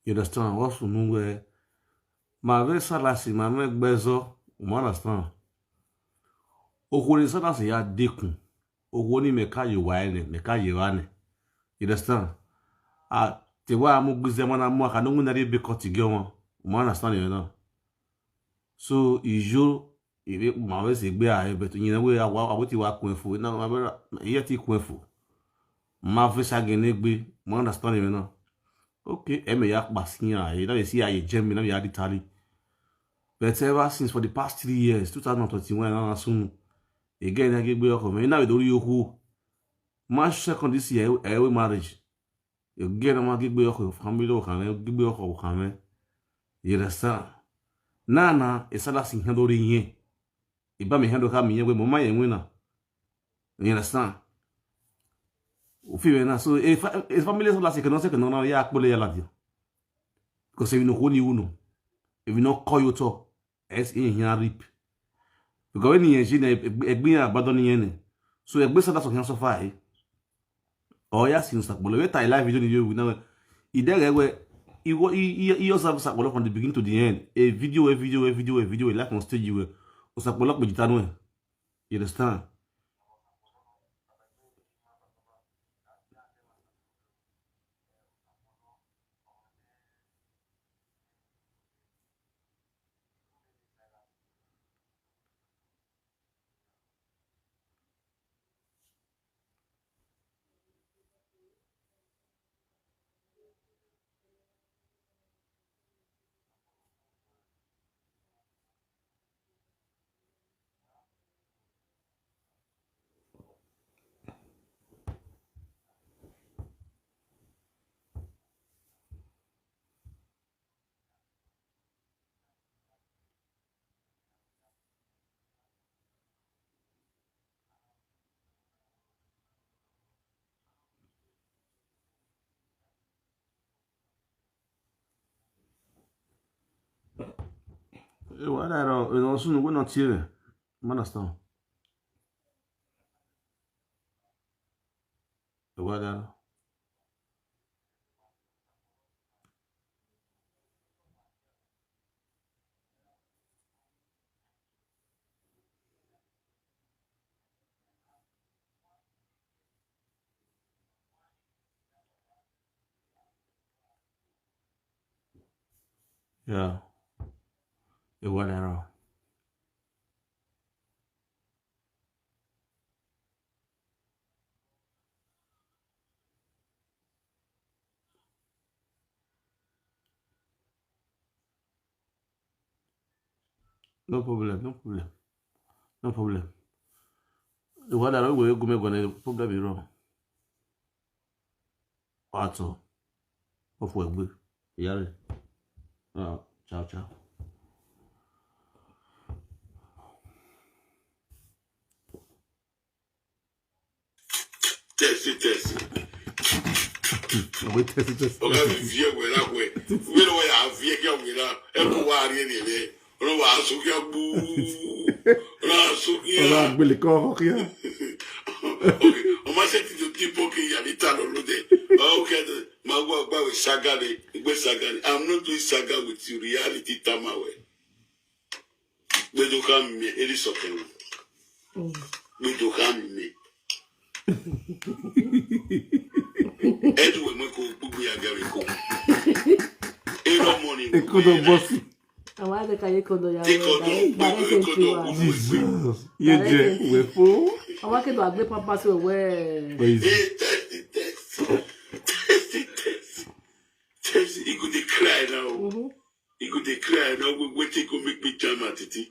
You understand? Also, know where my very salasi, my make bezo, you understand? Okuni salasi ya dekun. Okuni meka yuwaene, meka yuwane. You understand? Te wa amu guzemana mo kanungu na ribe kotigewa. You understand? You know? So, ijo ibe mawe segbe a ebe to nyina we awoti wa kwenfu na ma yeti kwenfu ma fe sagene gbe mo understand you know okay eme ya pasia e na see aye gem na ya ditali but ever since for the past 3 years 2021 na sun again na gbe oko me na we dori yoku ma second this year we marriage again na ma gbe oko family o kan gbe oko kan me you understand nana esala sin handori yin Iba me hando ka miye we mama ye wina. You understand? Ufi na so if family so la se que non ya akpole ya la dia. Because if you know ni uno. If you know call you to es in here rip. Because when you na egbi abandon yen. So egbi sa da so kan so fa e. O ya sin sa bolo we tai live video ni you na ide we you yourself sa bolo from the beginning to the end. A video like on stage you Osapolok bujitanu. You understand? What I don't know, soon we're not here. Understand? What yeah. What I know. No problem. What I know we go make one problem is wrong. At all. Of work. Yeah. Ciao. Test. We test. Okay, vie we la we. We no ya vie ke we la. E ko wa ri ni le. Ro wa so ke bu. Ra so ke. Ora gbele ko ya. Okay, on m'a senti de tipo que y a des talons l'autre. Okay, ma gwa we saga de, gbe saga de. I'm not doing saga with you, reality tamawe. We do come me, it is okay. We do come me. Edwe me ko bubu ya gawe ko. Ero money. E ko do boss. Awade kaye kodo ya. Jesus. Ye je we fo. Awake do agbe Pampers we. Test. He could cry now. He could cry now. We wait to go make me Atiti.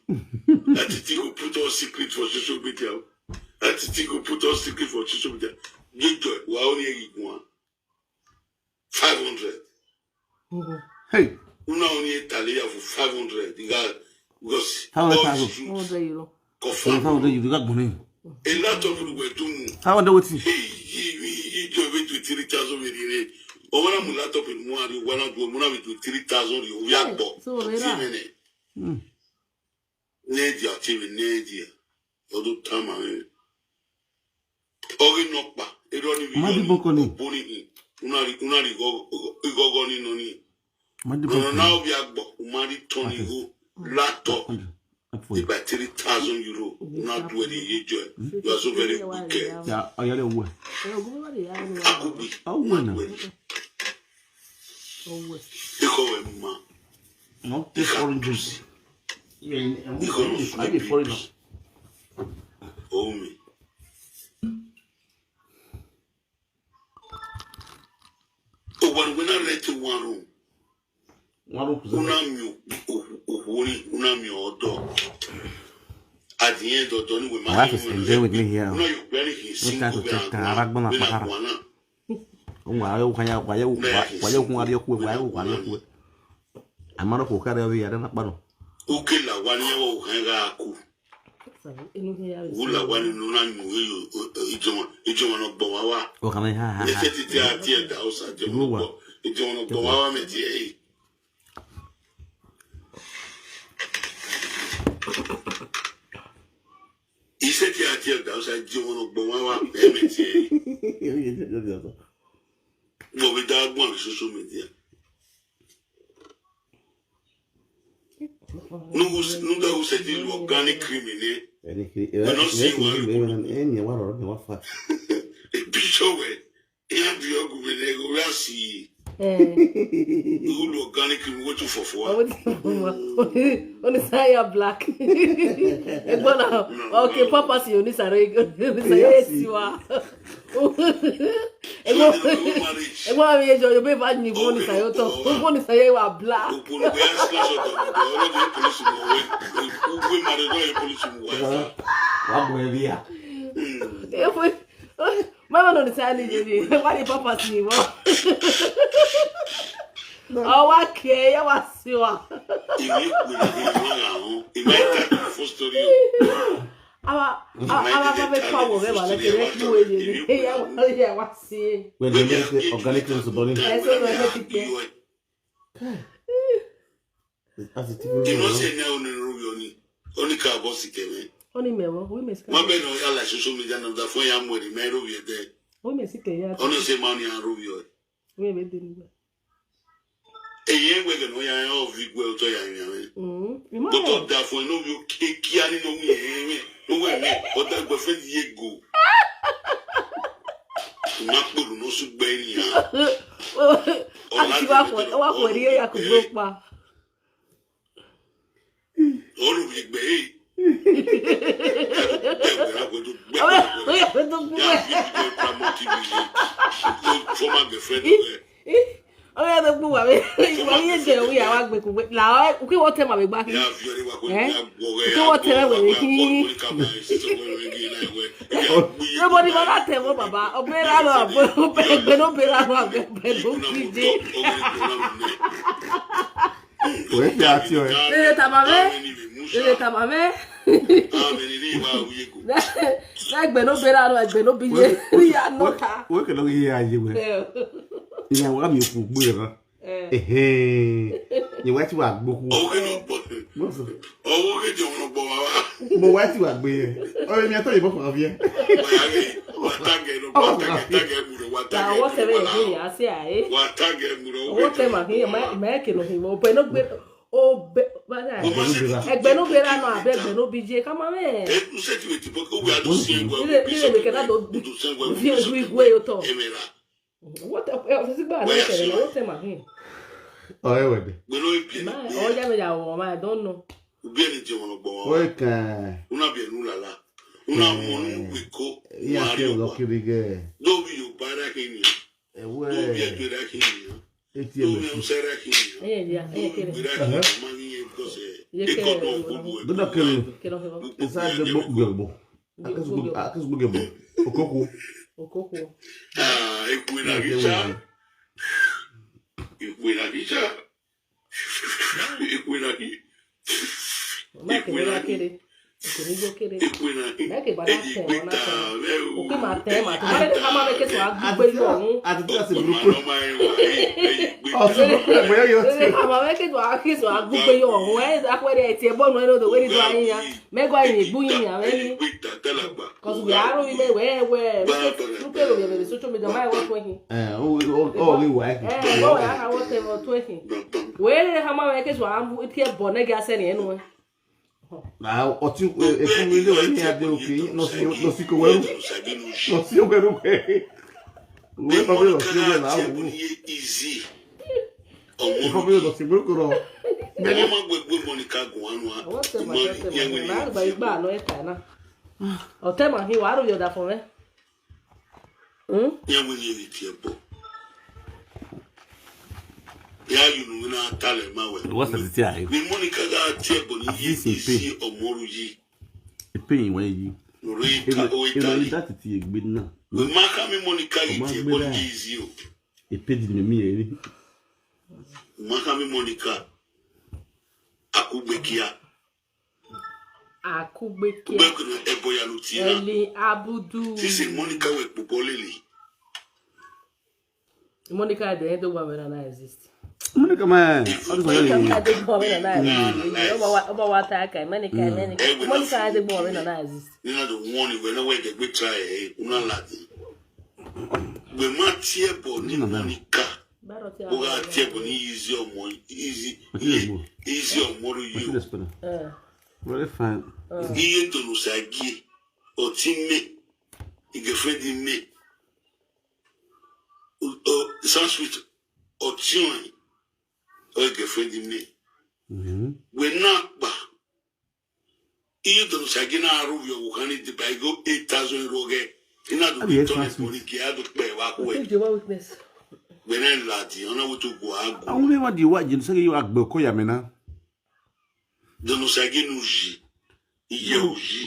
Atiti go put all secret for social media. Atiti go put all secret for social media. Get joy. We only one 500. Hey. Una only Italia for 500. You got because How much? €100. You got money. A lot of people were doing. How wonder what you? He drove into 3,000 with or when I'm laptop in one, when I go, when I'm to 3,000, you are bought. So, Nadia, TV, Nadia. Odo Tama. Ori Nokpa. Eroni Boni. Unari Gogoni Noni. No, now we are Umari Tony who laptop. About 3,000 euro. Not do any joy. You are so very wicked. Yeah, I got a word. Not this orange juice. I get foreigner. Oh, me. Oh, but when I let you one room. At the end of the day, my wife is enjoying with me here. No time to check I'm not a carry over. I don't know. Okay, la one year old hang Ula one no it's one of Bawa. Oh, come here. It's the house at the Bawa. It's one of Bawa Metia. He said, "I outside John of Bawa, but without one social media. No, who said it organic criminal. We're not seeing one. A picture where he had the argument, we are seeing. You organic criminal for 4. On say black. Okay, Pampers you need yes you are. You be bad ni boni say to. Boni say you are black. Mama no say ni why Pampers ni mo. Oh, okay, I was you. Eye we no ya of igwe to ya yan. But of that for no you keki ani no me. No we me, but that go friend ye go. Na polu no su gbe ni ya. Ati wa ko ri ya ko gbo pa. Olu bi gbe. Oh yeah, the blue. I mean, we are going to now. Okay, what time are we back? What time are we? Nobody will tell me, Baba. Yeah, what you put beer? You went to a book. Oh, we don't know. But what you are beer? Oh, I tell you both of you. Oh, ẹgbẹ́ no bera no abe ẹgbẹ́ no bije kama me. You said you to book we are to see we make that do we yo to. What is it bad? What am I here? Oh, I would. We know it. Oh, yeah, I don't know. Be any jono bo. Okay. Una be nu lala. Una mo we ko. Yeah, feel lucky big. Do be you para kini. Eh, we. Do be you da kini. Eti e me. Yeah, Don't kill inside the book gumbo. Okoko. Now, o ti e família vai me abrir o que não se comeu. Não se comeu o que. O é família não se comeu lá. Easy. O família não se comeu não. Ela magwe Monica Guanwa. Nada vai ba no eta na. O tema hi waru yo da fo me. Yamu ni tiempo. Ya you na tale mawe. What's the tia? Ni Monica ga tiempo ni isi omoruji. Epe when yi. Rika oitali. That ti egbe na. We maka mi Monica tiempo ni isi o. Epe di mi eri. Maka mi Monica akugbekia. Bekuru eboya lutia. Eli abudu. Sisi Monica we popoleli. Monica de do ba vera na exist. Monica man. Monica de bo vera na exist. Oba wa ta kai Monica de bo vera na exist. You know the one when we get we try una lati. We ma tiebo ni Monica. Oga tiebo ni easy omo easy omoru you. Very fine. Iye to no sagi o ti me igefedi me o Sanskrit o ti o igefedi me we na gba iye to no sagi na aru yo wo kan di by go 8,000 roge ina do to money ki adu pe wa ko we weakness we na lati ona wo to go agu I only want the what you say you agbe ko ya me na. De no sagi no ji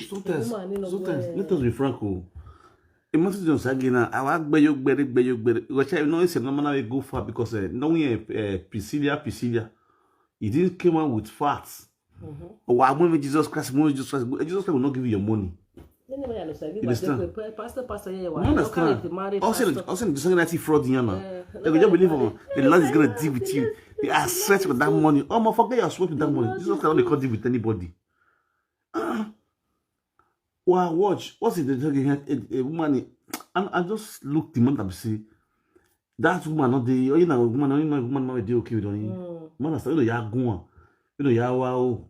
Sometimes, let us be franco. Imagine don't say again. I work by your better. Which I know is a normal way go far because knowing Priscilla, he didn't come out with facts. Or I when Jesus Christ will not give you your money. Pastor, also the second night fraud in you. They just believe the Lord is going to deal with you. They are set with that money. Oh, my forget your sweat with that money. Jesus Christ only can't deal with anybody. Well, watch. What's it? A woman. I just look the man and say that woman not the. You know, woman not the okay with you. Man, I say you know go. You know wow.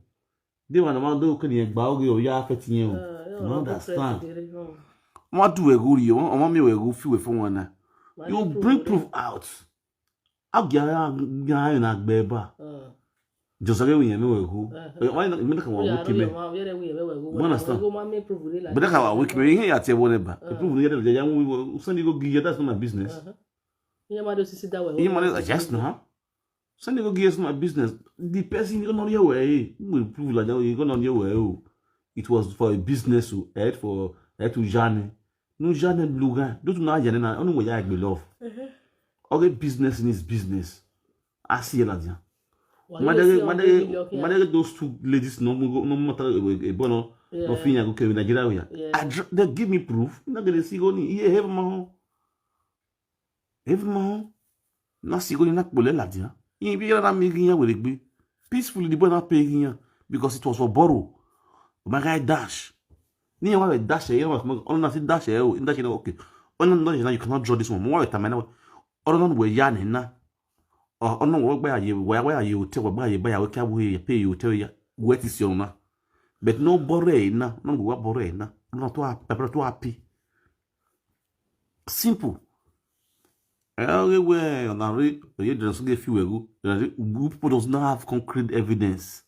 They want to man do can you bag you ya fetting you. You understand? What do we go you? I want me we go feel for one. You bring proof out. I'll get na beba. Just again we know who. Why not? Me come on wiki me. Understand? But that how wiki me here at whatever. Prove the other young Sunday go give that's not my business. Just now. Sunday go give my business. The person you know your way. Will prove like you go on your way. It was for a business to head for head to Jeanne. No Jeanne blue guy. Don't know Jeanne. I don't know where I love. Okay, business in his business. I see la dia. Madame, those two ladies no matter a bono no finya go ke Nigeria. They give me proof. Na gele si go ni here have ma. Have ma. Na si go ni na pole la dia. Yin bi na mi giyan we gbe. Peacefully the boy na pay giyan because it was for borrow. My guy dash. Ni wa dash here was on na si dash here in dash okay. On no you cannot draw this one. More time na. On we yan na. Oh no, work by you. Where you tell by you buy a cowboy pay you tell you what is your na. But no borena, no go borena, not to pepper to happy. Simple. Everywhere on a read, you just give you a group does not have concrete evidence.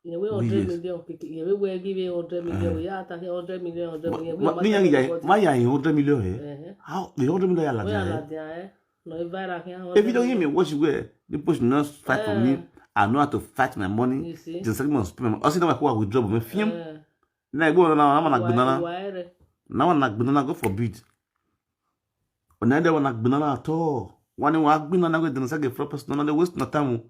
Yeah, we 100 million. We give you 100 million. We are talking 100 million. 100 million. Why are you 100 million? How the 100 million? If you don't hear me, what you wear, the push not fight for me. I know how to fight my money. You see? Just must pay my money. Also, now I withdraw my film. Now I go now. I'm banana. God forbid. Another one like banana at all. One walk banana go didn't say for person. No, they waste no time.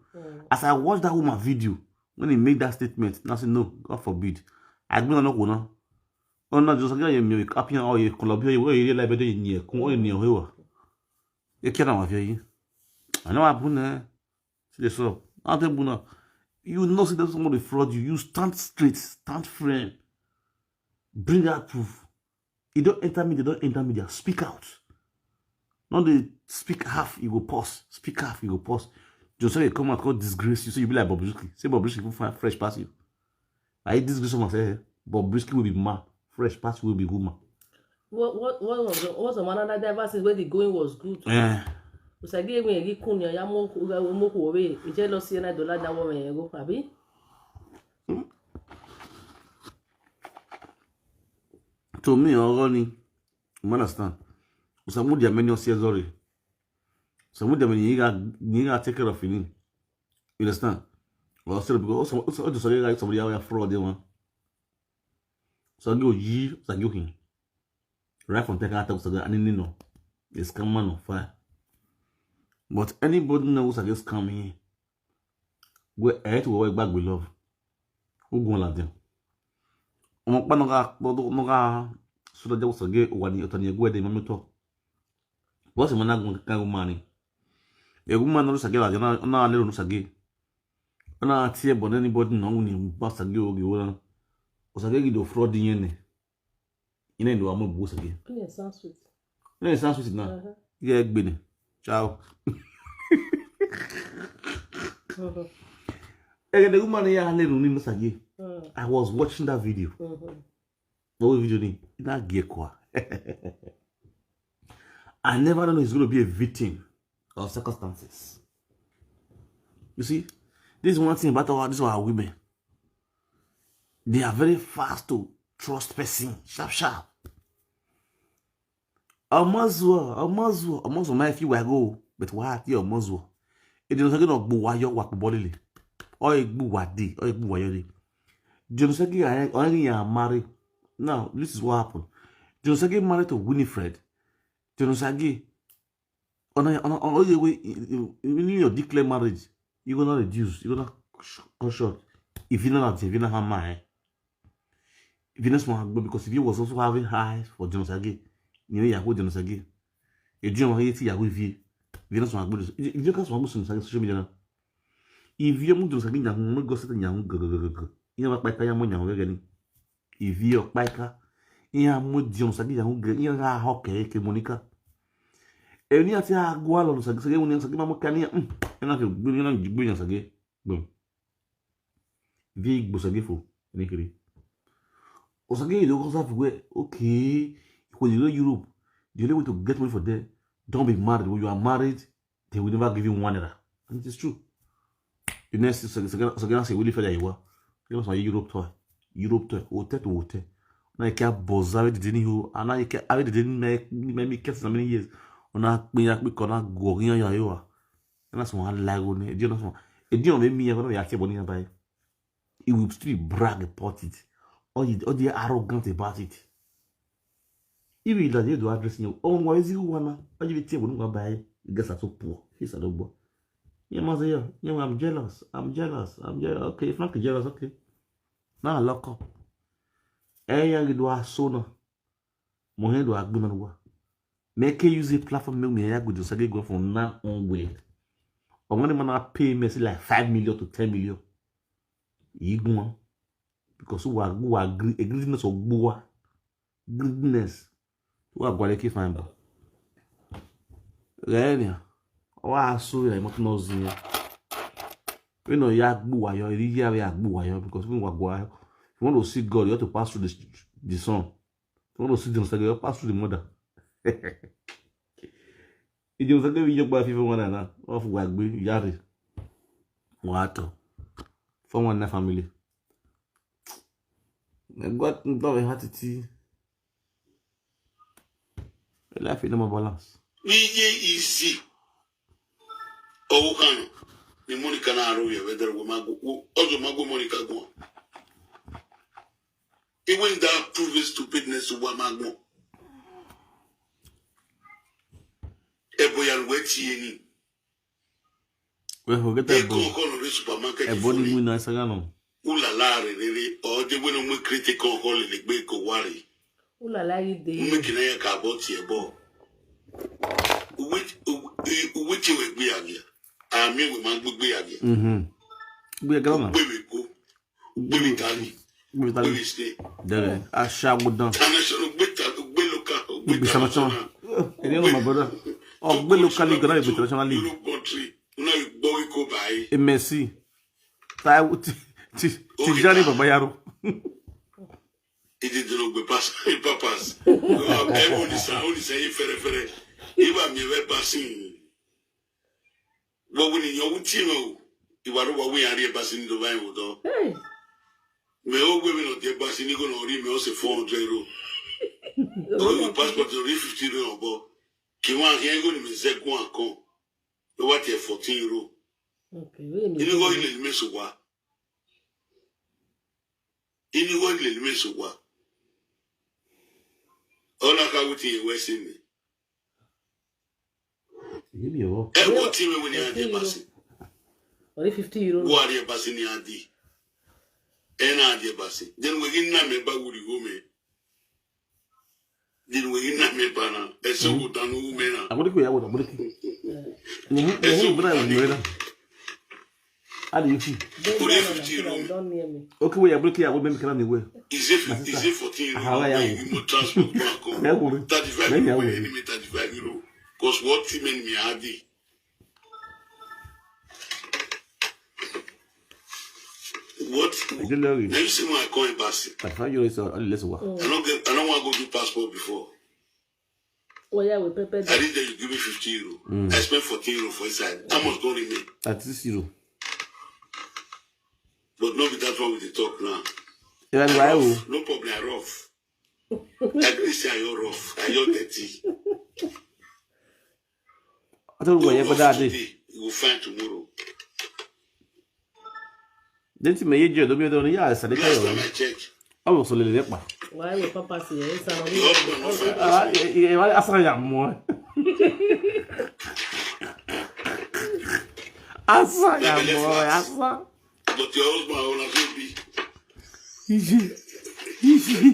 As I watched that woman video when he made that statement, I said no, God forbid. I banana no go now. Oh no, just get you happy or you collabore you like better in here. Come on near here. You can't have you. I know Abuna. See so. After Buna, you know see that somebody fraud you. You stand straight, stand firm. Bring that proof. You don't enter media, don't enter media. Speak out. Not they speak half, you go pause. Speak half, you go pause. Just say you come out, go disgrace you. So you be like Bobrisky. Say Bobrisky will find fresh pass you. I disgrace someone say Bobrisky will be mad. Fresh pass will be good man. What was the one other diversity where the going was good? Yeah. So I gave me a kunya yamoku away. You just lost $100 that woman go, Abi. To me, Ronnie, you understand? Some of the many of sorry. Some of the many you got take care of him. You understand? Well, still because also just like somebody else fraud one. So I go ye, so I go him. Right from taking out of the and no, it's come man on fire. But anybody knows I just come here. Go ahead to work back with love. Who go like them? Noga so that was a gay one you turn your wedding mammoth. What's a man going money? A woman knows a girl, not a little sagi. Not here, but anybody knowing bust a girl, you was a gay to fraud the end. In any one more again. Yes, sounds sweet. Yes, sounds sweet now. Yeah, Benny. Ciao. The woman here, I was watching that video. What video in that gear? I never know he's going to be a victim of circumstances. You see, this is one thing about this our women. They are very fast to trust person, sharp. Almost my if you will go, but why your muzzle? It is not going to go why your work bodily. Or a boo what day, or a boo why Jonosagi only are married. Now, this is what happened. Jonosagi married to Winifred. Jonosagi, on the way, when you declare marriage, you're gonna reduce, you're gonna cut short. If you don't have mind, if you don't smart, because if you was also having highs for Jonosagi, you know, Yahoo Jonosagi, you don't have Yahoo V. If you don't smart, if you can't smart, social media. If you want to say you go sit young go. You know what I'm saying? If you're biker, you have more Jones again, you have hockey, Monica. And you have to go along to say, when you're saying, and I feel brilliant again. Boom. Big Busagifo, Nicky. Osage, you don't have to go, okay. When you go to Europe, the only way to get money for them, don't be married. When you are married, they will never give you $1. And it is true. The next is again, say, Willie Feather, you are. You know, Europe tour, hotel to hotel. Now you can't buzz out the dinner, and now you can't have the dinner make me so many years. On a go in your and that's one lag on it. You know, it didn't make me ever actually money by it will still brag about it, or they are arrogant about it. If you like to address you, oh, why is you wanna? Why you tell me buy? You guys are so poor. He's a dog. Yeah, mother, yeah, I'm jealous. Okay, if not jealous, okay. Now lock up. Eh, you do a sona. Mohen do a good one. Make use a platform, me, I could just go from now on way. Or when the man pay me like 5 million to 10 million. You go because who are a greediness of boa. Greediness. Who are going to keep fine. Renia. I saw you like not know. We know yak boo wayo, yak boo wayo because we want to if you want to see God, you have to pass through the son. If you want to see the son, you have to pass through the mother. If you want to give you a few one and off Wagby, Yari. What? From one family. I got Epa Atiti. Life in my balance. Easy. Oh, Ni Monica na aroye whether we mago also mago Monica go. Even that proves stupidness to one mago. Eboyan weti eni. We forget They that. go on the supermarket. A body we na sagano. Ula la re or they when we critical hall in the big worry. Ula la ide. Making a cabot here bo. Which you be again. I mean we man be again. We are gonna. Where we go. Where we tally. Where we stay. There. I shall go down. International be local. Be some. And you know my brother. Oh, be locally gonna be international league. Country. Now you boy go by. E Messi. Ta Tijani Babayaro. It didn't go pass. Pampers. Everyone is saying fere. Iba mi we passing. What when you team you are what we are passing the vine with all. Me all women on the passing you gonna read me also 400 euro. Oh, passport to read 50 euro about. Kiwan here go to me say go and come. You what here 14 euro. Okay, you go in the mesowa. You go in the mesowa. All I can with you West in me. Every team when you are the passing. Only 50 euros. Go are the passing you are the. And are the passing. Then we get na me ba would go me. Then we get na me ba na. Eso go down women na. Abodi ya woda abodi. Bra Adi you see. Don't near me. Okay, we are breaking. I will make it way. Is it 14 euro? How are you? You must transport back home. 35 euro. Enemy 35 euro. Because what team in me had it. What? I don't know. Now you see my coin passing. I find you is less work. I don't want to go do passport before. Oh yeah, we pepper. I didn't tell you give me 50 euro. I spent 14 euro for inside. How much don't remain? At least euro. But not with that one with the talk now. No problem, I'm rough. At least I'm rough. I'm dirty. I don't know where you that day. You will find tomorrow. Didn't you make your domino? Yes, I Last time I checked. I was a little bit. Why will Papa see it? I saw you more. I saw you more. I saw. But your husband will not be. Easy.